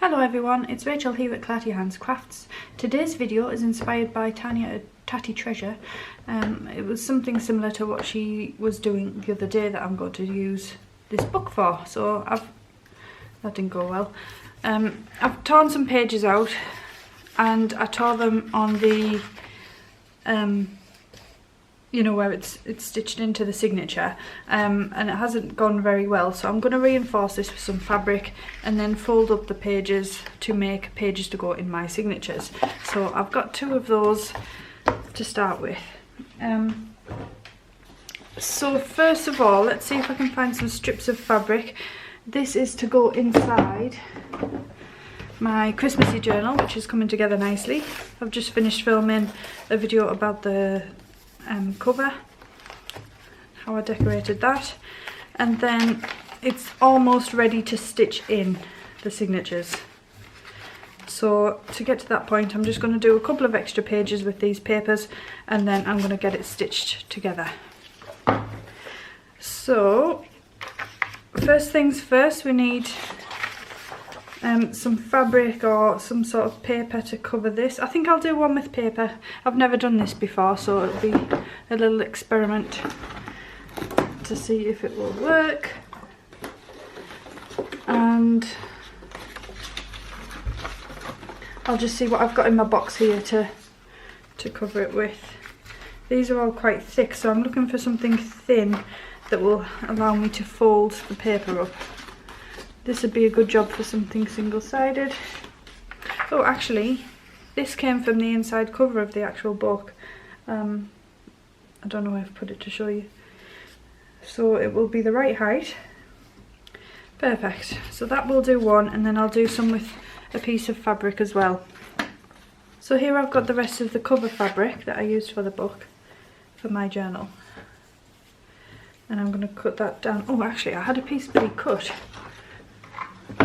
Hello everyone, it's Rachel here at Clarty Crafts. Today's video is inspired by Tania at Tatty Treasure. It was something similar to what she was doing the other day that I'm going to use this book for. So that didn't go well. I've torn some pages out and I tore them on the where it's stitched into the signature, and it hasn't gone very well, so I'm going to reinforce this with some fabric and then fold up the pages to make pages to go in my signatures. So I've got two of those to start with. So first of all, let's see if I can find some strips of fabric. This is to go inside my Christmassy journal, which is coming together nicely. I've just finished filming a video about the cover, how I decorated that, and then it's almost ready to stitch in the signatures. So to get to that point, I'm just going to do a couple of extra pages with these papers and then I'm going to get it stitched together. So first things first, we need some fabric or some sort of paper to cover this. I think I'll do one with paper. I've never done this before, so it'll be a little experiment to see if it will work. And I'll just see what I've got in my box here to cover it with. These are all quite thick, so I'm looking for something thin that will allow me to fold the paper up. This would be a good job for something single-sided. Oh, actually, this came from the inside cover of the actual book. I don't know where I've put it to show you. So it will be the right height. Perfect. So that will do one, and then I'll do some with a piece of fabric as well. So here I've got the rest of the cover fabric that I used for the book, for my journal. And I'm going to cut that down. Oh, actually, I had a piece pre-cut,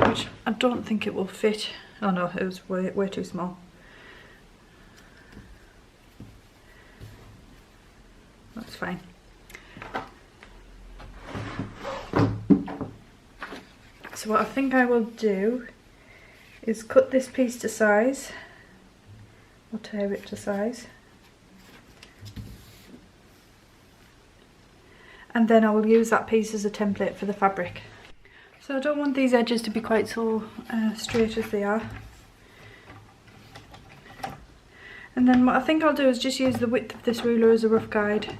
which I don't think it will fit. Oh no, it was way too small. That's fine. So what I think I will do is cut this piece to size, or tear it to size, and then I will use that piece as a template for the fabric. So I don't want these edges to be quite so straight as they are. And then what I think I'll do is just use the width of this ruler as a rough guide.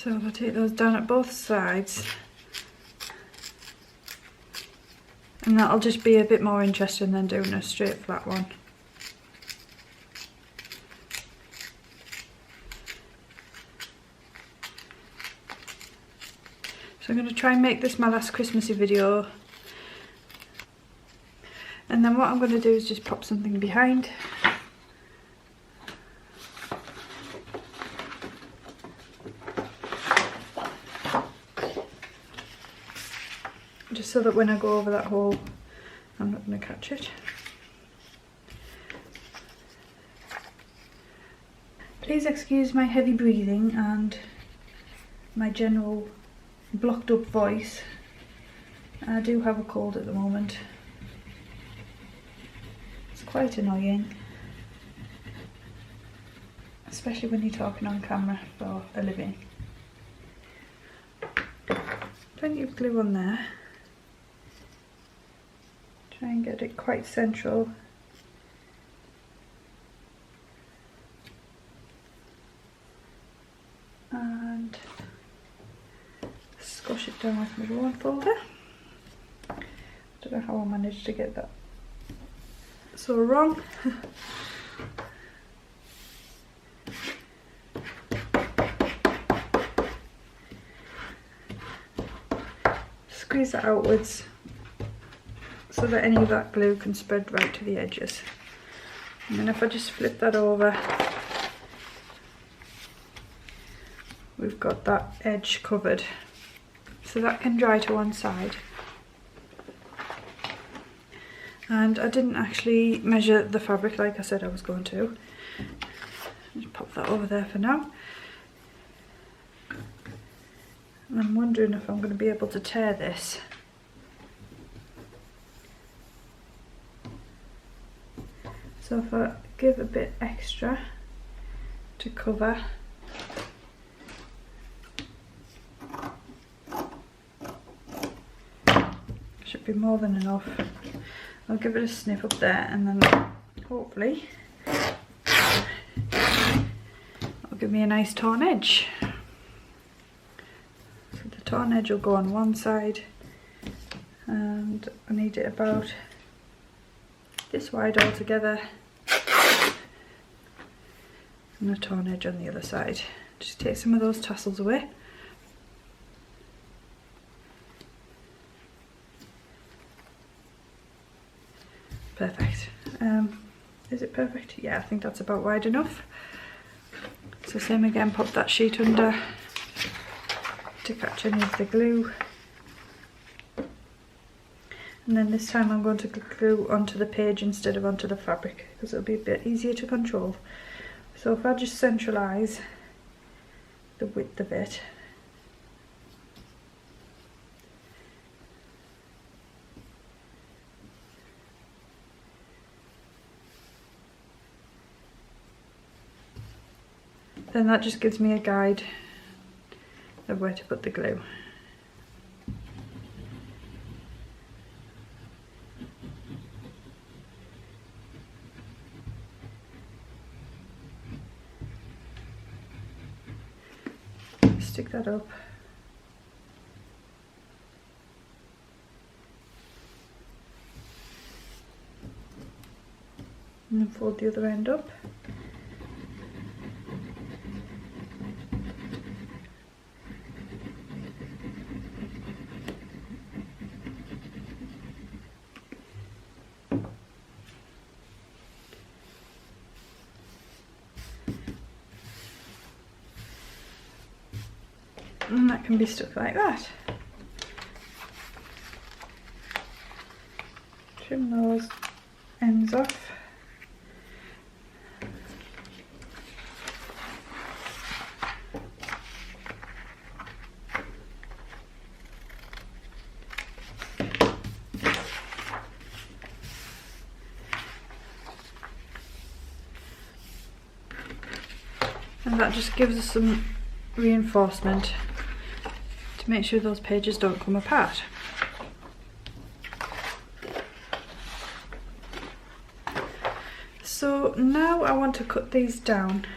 So if I take those down at both sides, and that'll just be a bit more interesting than doing a straight flat one. So I'm going to try and make this my last Christmassy video, and then what I'm going to do is just pop something behind. Just so that when I go over that hole, I'm not going to catch it. Please excuse my heavy breathing and my general blocked up voice. I do have a cold at the moment. It's quite annoying, especially when you're talking on camera for a living. Plenty of glue on there. Try and get it quite central. And squash it down with my roll folder. Don't know how I managed to get that so wrong. Squeeze that outwards so that any of that glue can spread right to the edges. And then if I just flip that over, we've got that edge covered. So that can dry to one side. And I didn't actually measure the fabric like I said I was going to. Just pop that over there for now. And I'm wondering if I'm going to be able to tear this. So if I give a bit extra to cover, should be more than enough. I'll give it a snip up there and then hopefully it'll give me a nice torn edge. So the torn edge will go on one side and I need it about this wide altogether and a torn edge on the other side. Just take some of those tassels away. Perfect. Is it perfect? Yeah, I think that's about wide enough. So same again, pop that sheet under to catch any of the glue. And then this time I'm going to glue onto the page instead of onto the fabric because it'll be a bit easier to control. So if I just centralise the width of it, then that just gives me a guide of where to put the glue. Stick that up. And then fold the other end up. And that can be stuck like that. Trim those ends off. And that just gives us some reinforcement to make sure those pages don't come apart. So now I want to cut these down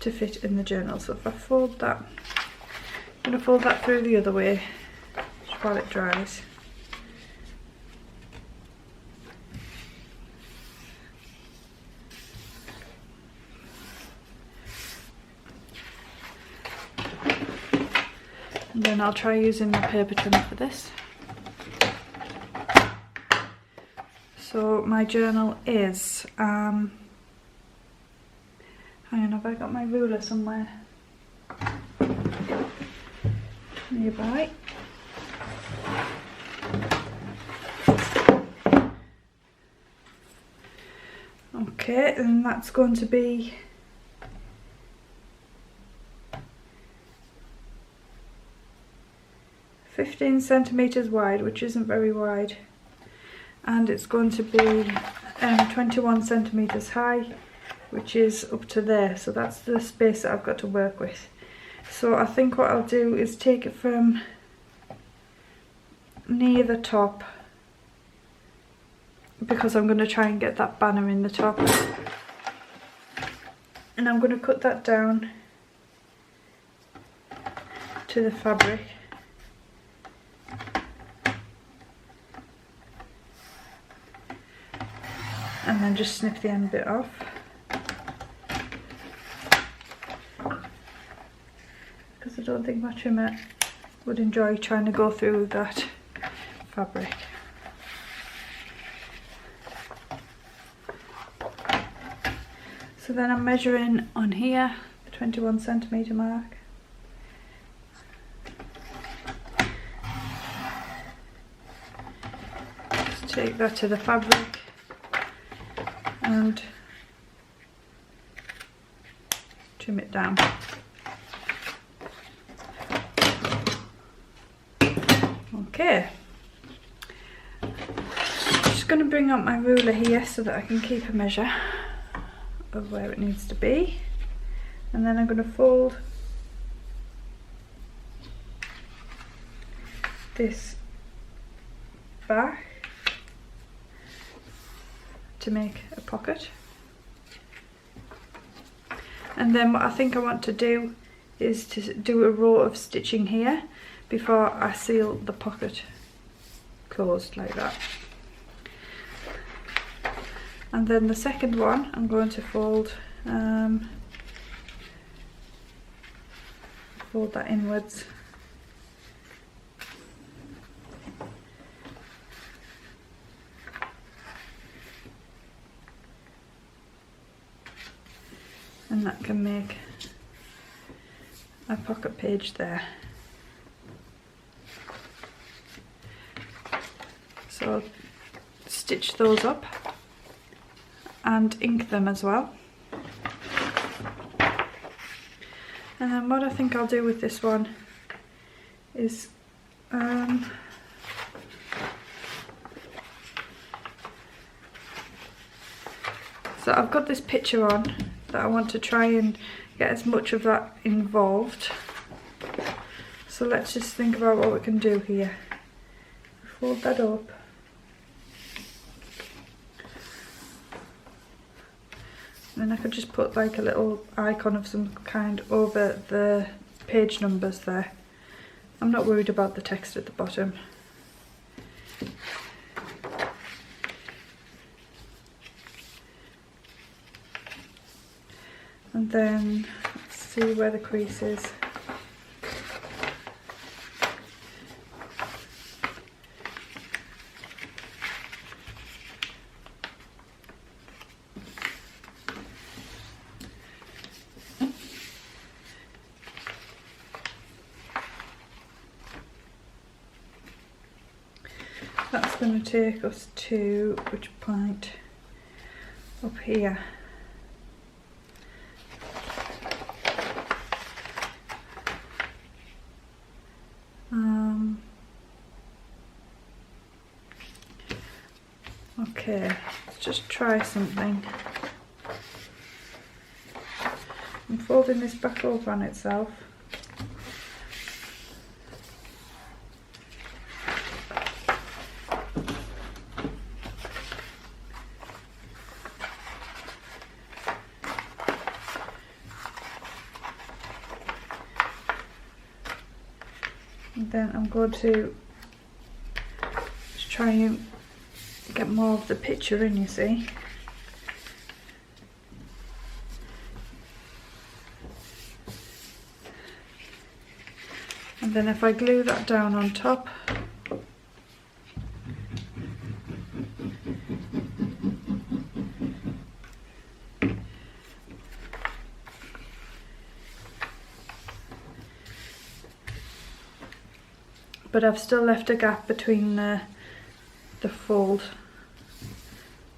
to fit in the journal. So if I fold that, I'm going to fold that through the other way just while it dries. And then I'll try using my paper trimmer for this. So my journal is, hang on, have I got my ruler somewhere nearby? Okay, and that's going to be 15 centimeters wide, which isn't very wide, and it's going to be 21 centimeters high, which is up to there. So that's the space that I've got to work with. So I think what I'll do is take it from near the top, because I'm going to try and get that banner in the top, and I'm going to cut that down to the fabric. and then just snip the end bit off. Because I don't think my trimmer would enjoy trying to go through that fabric. So then I'm measuring on here, the 21 centimetre mark. Just take that to the fabric and trim it down. Okay, just going to bring up my ruler here so that I can keep a measure of where it needs to be, and then I'm going to fold this back to make a pocket. And then what I think I want to do is to do a row of stitching here before I seal the pocket closed like that. And then the second one I'm going to fold that inwards. And that can make a pocket page there. So stitch those up and ink them as well. And then what I think I'll do with this one is so I've got this picture on that I want to try and get as much of that involved. So let's just think about what we can do here. Fold that up. And then I could just put like a little icon of some kind over the page numbers there. I'm not worried about the text at the bottom. And then let's see where the crease is. That's going to take us to which point? Up here. Okay, let's just try something. I'm folding this back over on itself. And then I'm going to just try and get more of the picture in, you see. And then if I glue that down on top, but I've still left a gap between the fold,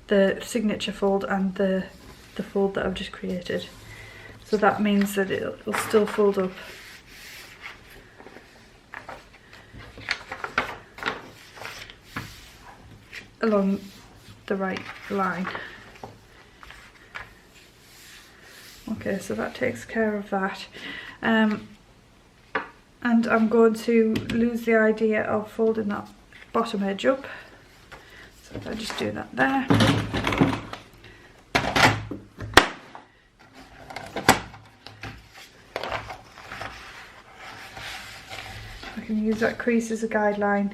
the signature fold, and the fold that I've just created. So that means that it'll still fold up. Along the right line. Okay, so that takes care of that. And I'm going to lose the idea of folding that bottom edge up. So if I just do that there. I can use that crease as a guideline.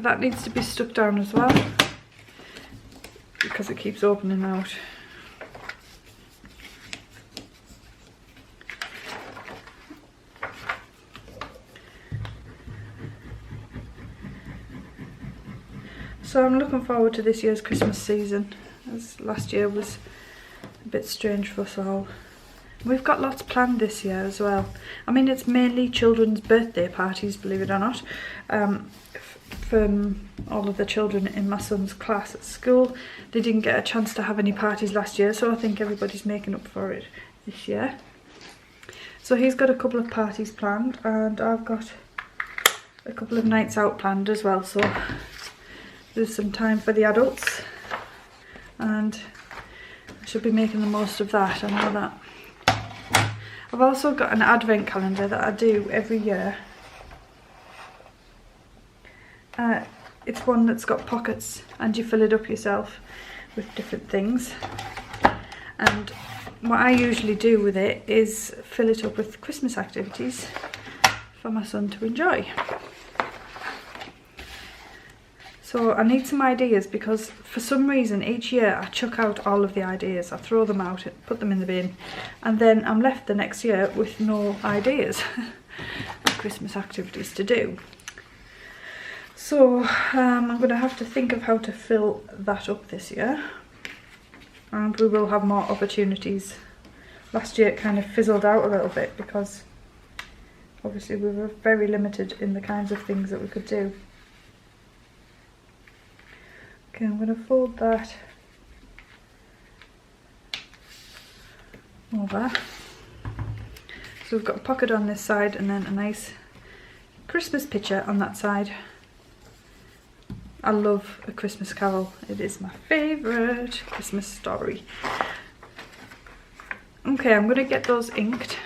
that needs to be stuck down as well because it keeps opening out. So I'm looking forward to this year's Christmas season, as last year was a bit strange for us all. We've got lots planned this year as well. I mean, it's mainly children's birthday parties, believe it or not, from all of the children in my son's class at school. They didn't get a chance to have any parties last year, so I think everybody's making up for it this year. So he's got a couple of parties planned, and I've got a couple of nights out planned as well, so there's some time for the adults, and I should be making the most of that, I know that. I've also got an advent calendar that I do every year. It's one that's got pockets and you fill it up yourself with different things. And what I usually do with it is fill it up with Christmas activities for my son to enjoy. So I need some ideas because for some reason each year I chuck out all of the ideas. I throw them out, put them in the bin, and then I'm left the next year with no ideas of Christmas activities to do. So I'm going to have to think of how to fill that up this year, and we will have more opportunities. Last year it kind of fizzled out a little bit because obviously we were very limited in the kinds of things that we could do. Okay, I'm going to fold that over. So we've got a pocket on this side and then a nice Christmas picture on that side. I love A Christmas Carol. It is my favourite Christmas story. Okay, I'm going to get those inked.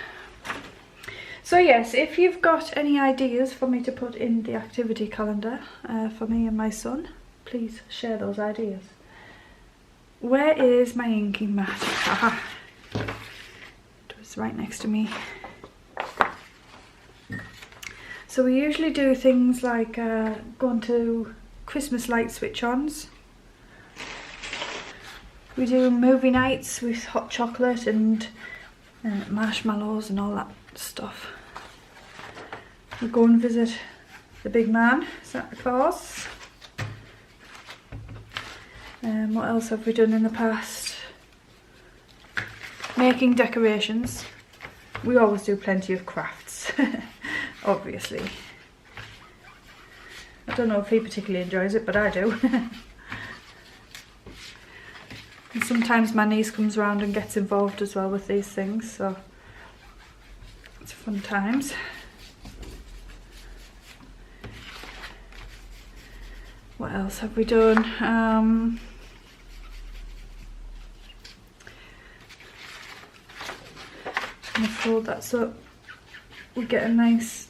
So yes, if you've got any ideas for me to put in the activity calendar for me and my son, please share those ideas. Where is my inking mat? Aha! It was right next to me. So we usually do things like going to Christmas light switch-ons. We do movie nights with hot chocolate and marshmallows and all that stuff. We go and visit the big man, Santa Claus. What else have we done in the past? Making decorations. We always do plenty of crafts, obviously. I don't know if he particularly enjoys it, but I do. And sometimes my niece comes around and gets involved as well with these things, so it's fun times. What else have we done? I'm going to fold that so we get a nice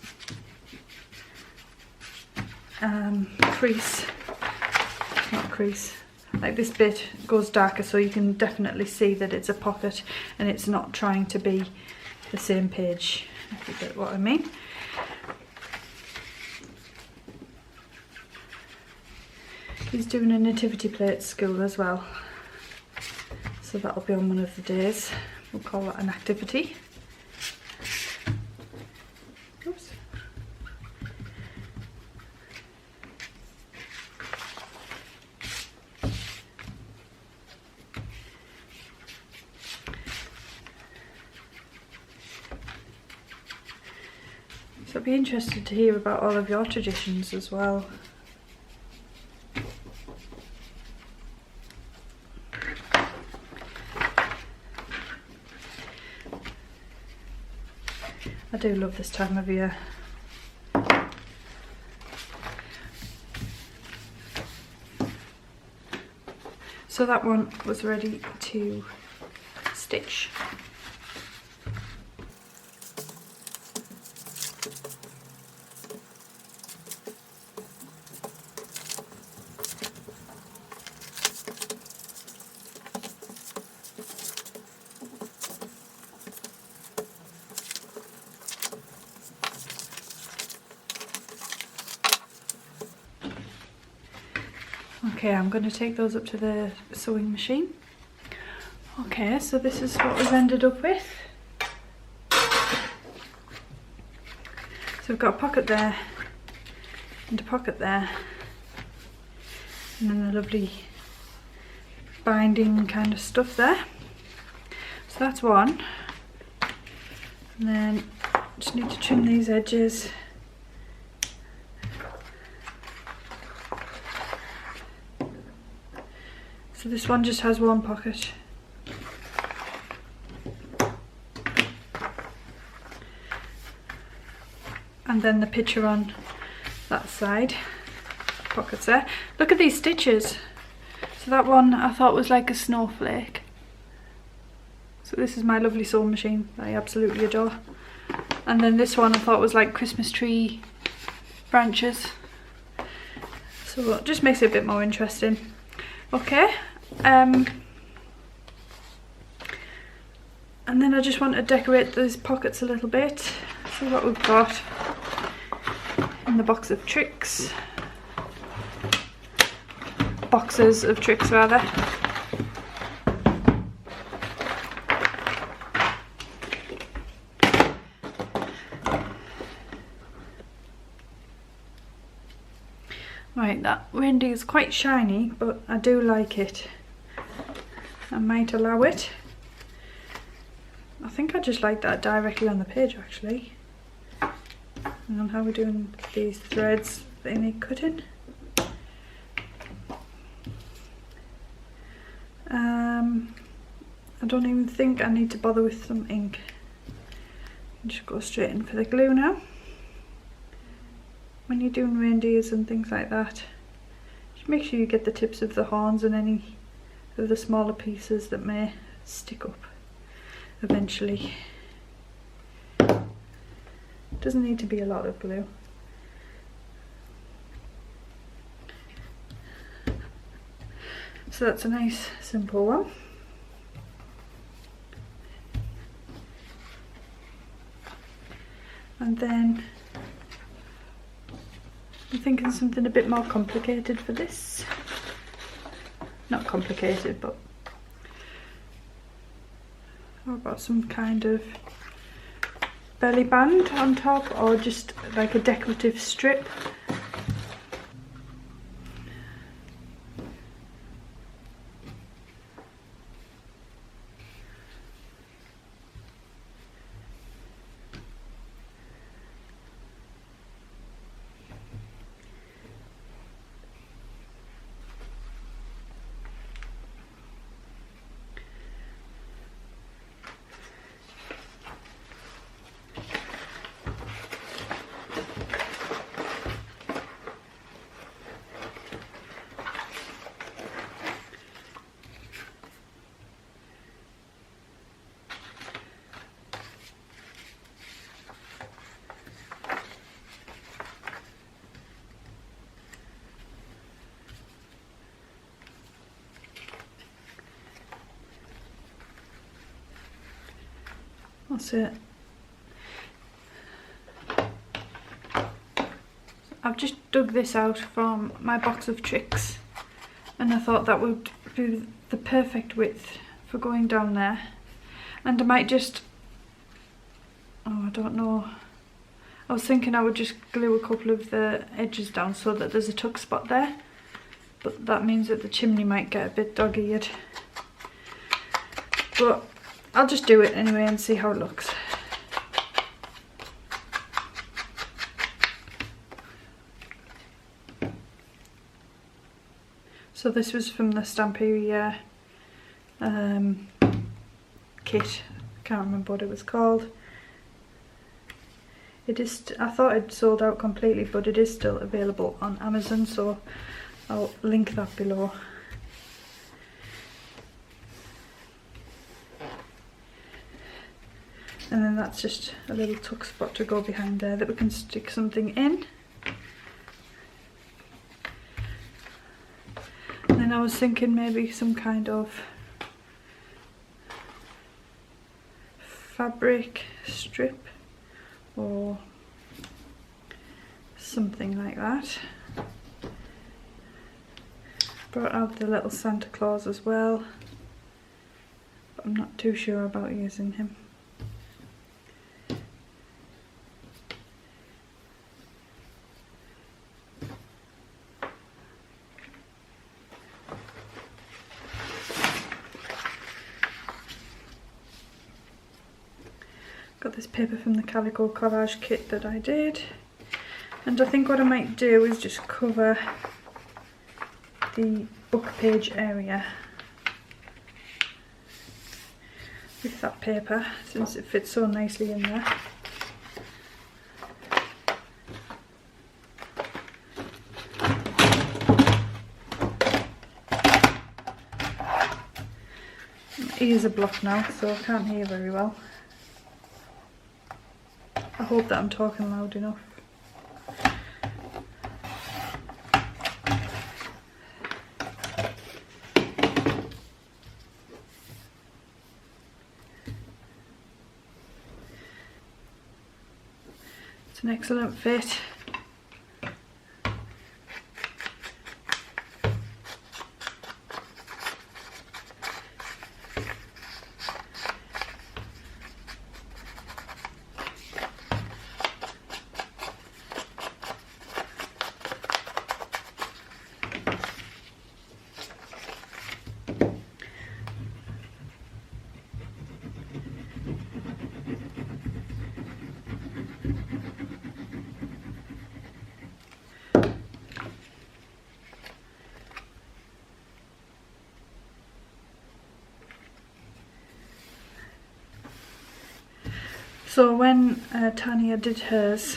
crease, not crease, like this bit goes darker so you can definitely see that it's a pocket and it's not trying to be the same page, if you get what I mean. He's doing a nativity play at school as well, so that'll be on one of the days. We'll call that an activity. Oops. So I'd be interested to hear about all of your traditions as well. I do love this time of year. So that one was ready to stitch. Okay, I'm going to take those up to the sewing machine. Okay, so this is what we've ended up with. So we've got a pocket there and a pocket there, and then a lovely binding kind of stuff there. So that's one. And then just need to trim these edges. So this one just has one pocket. And then the picture on that side, pockets there. Look at these stitches. So that one I thought was like a snowflake. So this is my lovely sewing machine that I absolutely adore. And then this one I thought was like Christmas tree branches. So it just makes it a bit more interesting. Okay. And then I just want to decorate these pockets a little bit. See what we've got in the box of tricks. Boxes of tricks rather. Right, that reindeer is quite shiny, but I do like it. I might allow it. I think I just like that directly on the page actually. And then how we're doing these threads, they need cutting. I don't even think I need to bother with some ink. Just go straight in for the glue now. When you're doing reindeers and things like that, just make sure you get the tips of the horns and any of the smaller pieces that may stick up eventually. Doesn't need to be a lot of glue. So that's a nice simple one. And then I'm thinking something a bit more complicated for this. Not complicated, but how about some kind of belly band on top, or just like a decorative strip. That's it. I've just dug this out from my box of tricks, and I thought that would be the perfect width for going down there. And I might just, oh, I don't know, I was thinking I would just glue a couple of the edges down so that there's a tuck spot there, but that means that the chimney might get a bit dog-eared. But I'll just do it anyway and see how it looks. So this was from the Stamperia kit. I can't remember what it was called. It is. I thought it sold out completely, but it is still available on Amazon, so I'll link that below. And then that's just a little tuck spot to go behind there that we can stick something in. And then I was thinking maybe some kind of fabric strip or something like that. Brought out the little Santa Claus as well, but I'm not too sure about using him. Got this paper from the Calico collage kit that I did, and I think what I might do is just cover the book page area with that paper, since it fits so nicely in there. My ears are blocked now, so I can't hear very well. I hope that I'm talking loud enough. It's an excellent fit. So when Tania did hers,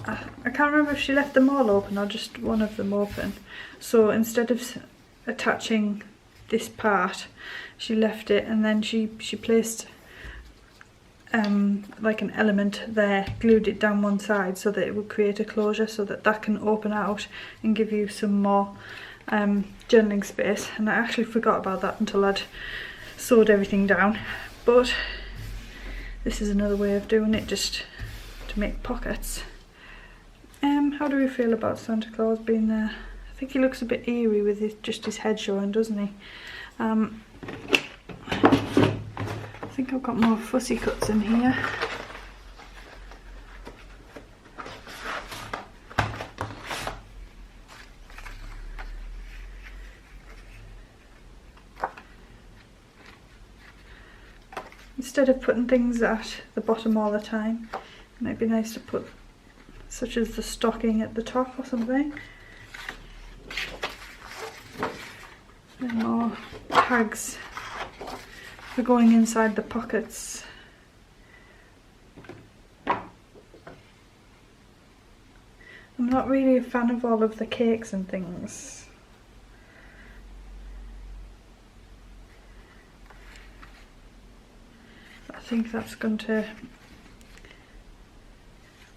I can't remember if she left them all open or just one of them open. So instead of attaching this part, she left it, and then she placed like an element there, glued it down one side so that it would create a closure, so that that can open out and give you some more journaling space. And I actually forgot about that until I'd sewed everything down, but this is another way of doing it, just to make pockets. How do we feel about Santa Claus being there? I think he looks a bit eerie with just his head showing, doesn't he? I think I've got more fussy cuts in here. Instead of putting things at the bottom all the time, it might be nice to put, such as the stocking at the top or something. And more tags for going inside the pockets. I'm not really a fan of all of the cakes and things. I think that's going to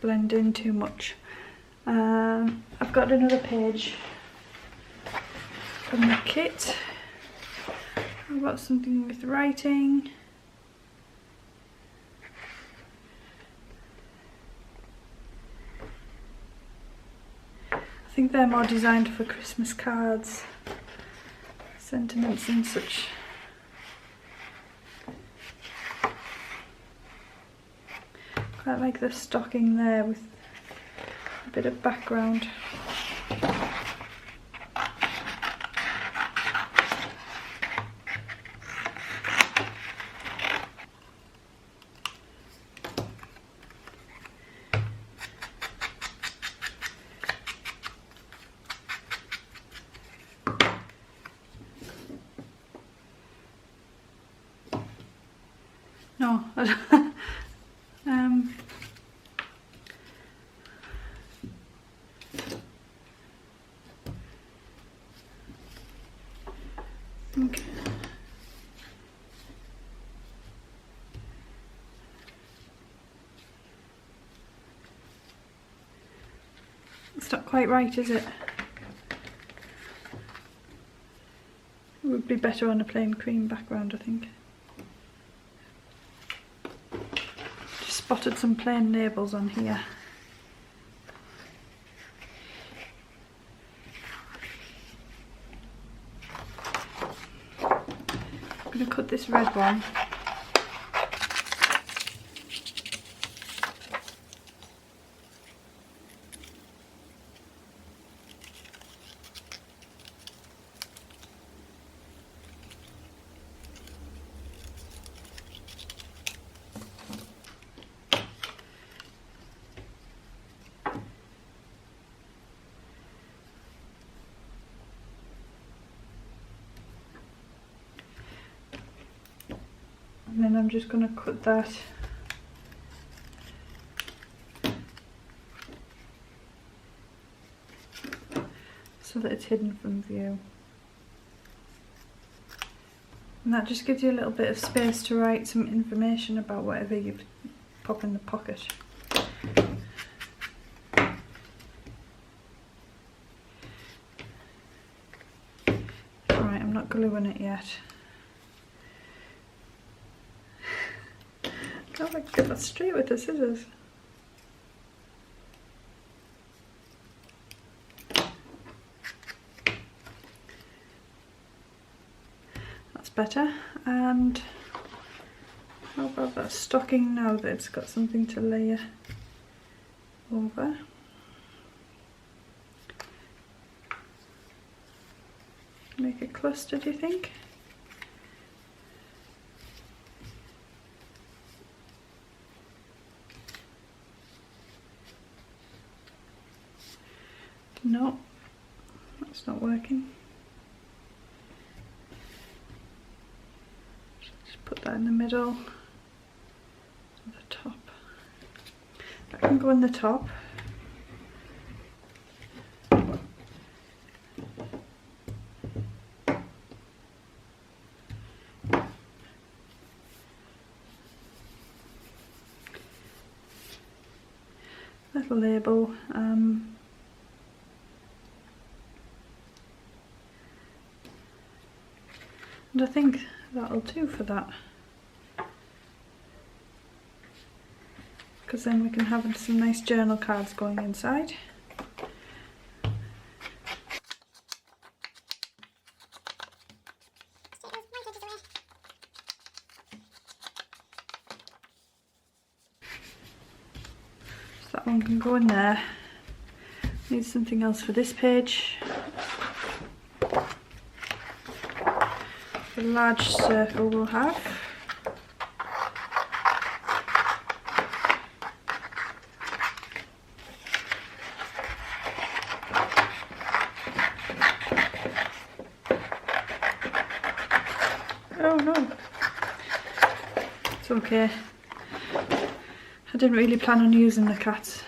blend in too much. I've got another page from the kit. I've got something with writing. I think they're more designed for Christmas cards, sentiments and such. Quite like the stocking there with a bit of background. No, I don't. Okay. It's not quite right, is it? It would be better on a plain cream background, I think. Just spotted some plain labels on here. going to cut this red one. And then I'm just going to cut that so that it's hidden from view. And that just gives you a little bit of space to write some information about whatever you pop in the pocket. Right, I'm not gluing it yet. Can't I get that straight with the scissors? That's better. And how about that stocking now that it's got something to layer over? Make a cluster, do you think? No, that's not working. Just put that in the middle of the top. That can go in the top. Little label. And I think that'll do for that, because then we can have some nice journal cards going inside. So that one can go in there. Need something else for this page. A large circle we'll have. Oh no, it's okay. I didn't really plan on using the cats.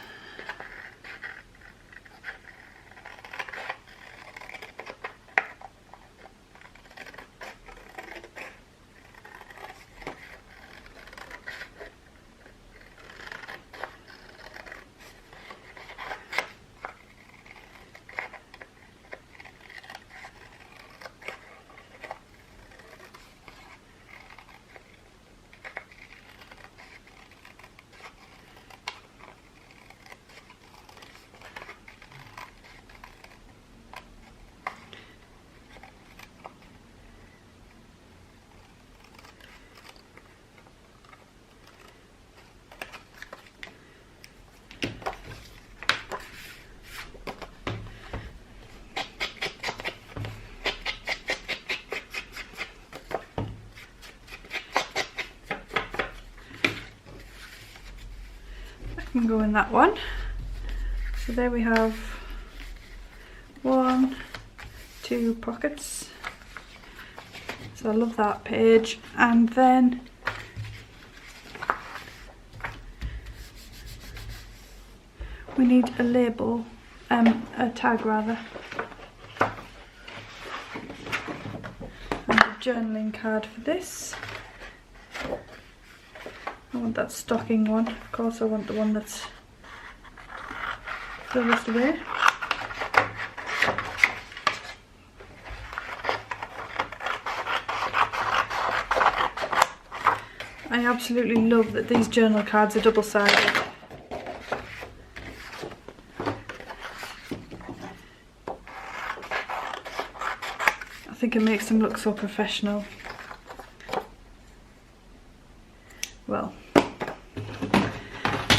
Can go in that one. So there we have 1, 2 pockets. So I love that page. And then we need a label, a tag rather, and a journaling card for this. I want that stocking one. Of course I want the one that's furthest away. I absolutely love that these journal cards are double-sided. I think it makes them look so professional. well,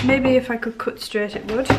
maybe if I could cut straight it would.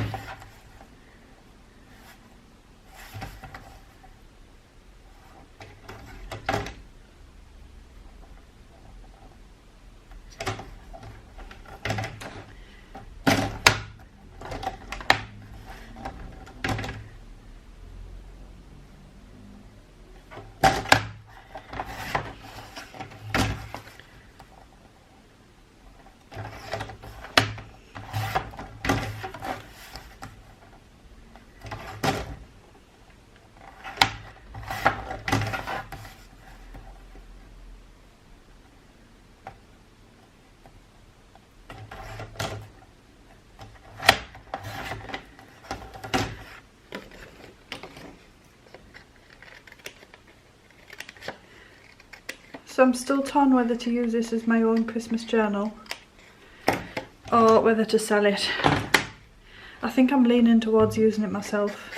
So I'm still torn whether to use this as my own Christmas journal or whether to sell it. I think I'm leaning towards using it myself.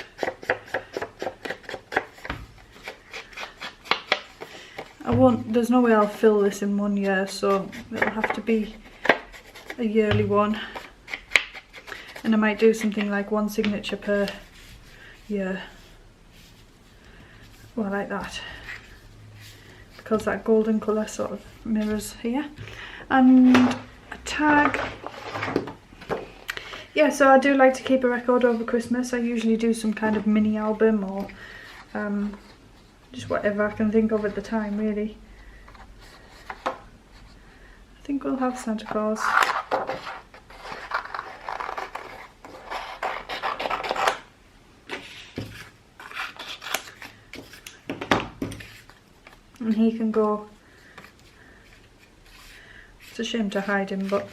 There's no way I'll fill this in 1 year, so it'll have to be a yearly one. And I might do something like 1 signature per year. Well, like that. Because that golden colour sort of mirrors here. And a tag. Yeah, so I do like to keep a record over Christmas. I usually do some kind of mini album or just whatever I can think of at the time, really. I think we'll have Santa Claus. And he can go. It's a shame to hide him, but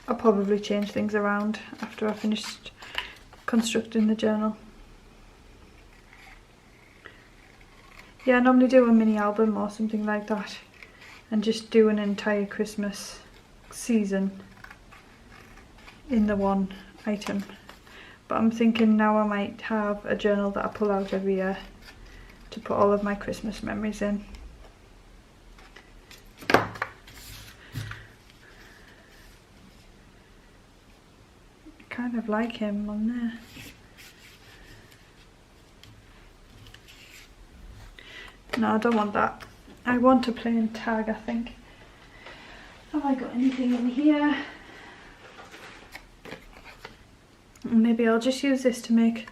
I'll probably change things around after I've finished constructing the journal. Yeah, I normally do a mini album or something like that and just do an entire Christmas season in the one item. But I'm thinking now I might have a journal that I pull out every year to put all of my Christmas memories in. I kind of like him on there. No, I don't want that. I want a plain tag, I think. Have I got anything in here? Maybe I'll just use this to make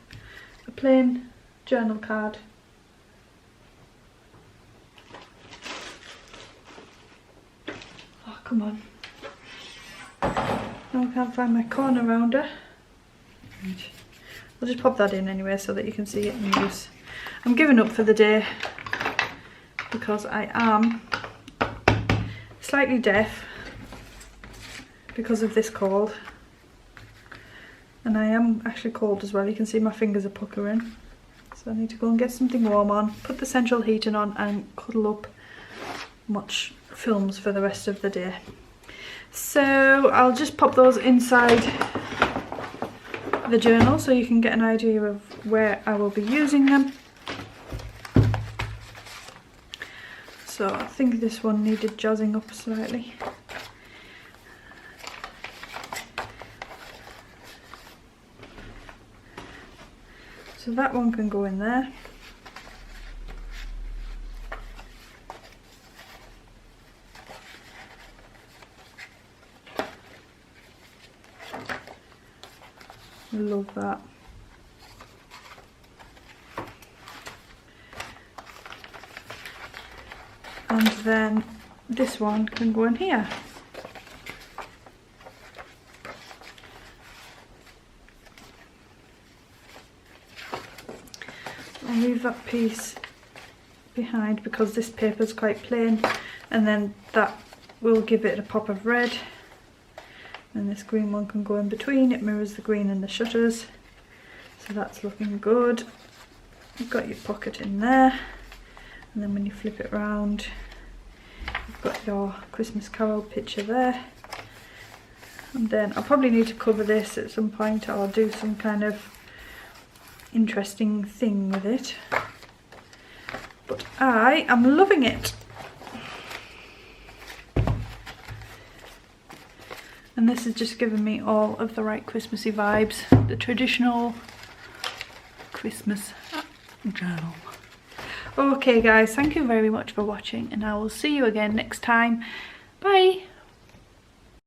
a plain journal card. Oh, come on. No, I can't find my corner rounder. I'll just pop that in anyway so that you can see it in use. I'm giving up for the day because I am slightly deaf because of this cold. And I am actually cold as well. You can see my fingers are puckering. So I need to go and get something warm on, put the central heating on and cuddle up, watch films for the rest of the day. So I'll just pop those inside the journal so you can get an idea of where I will be using them. So I think this one needed jazzing up slightly. So that one can go in there. Love that. And then this one can go in here. I'll leave that piece behind because this paper is quite plain, and then that will give it a pop of red. And this green one can go in between. It mirrors the green in the shutters, so that's looking good. You've got your pocket in there, and then when you flip it round, you've got your Christmas Carol picture there. And then I'll probably need to cover this at some point, or do some kind of interesting thing with it. But I am loving it. And this has just given me all of the right Christmassy vibes. The traditional Christmas journal. Okay guys, thank you very much for watching, and I will see you again next time. Bye!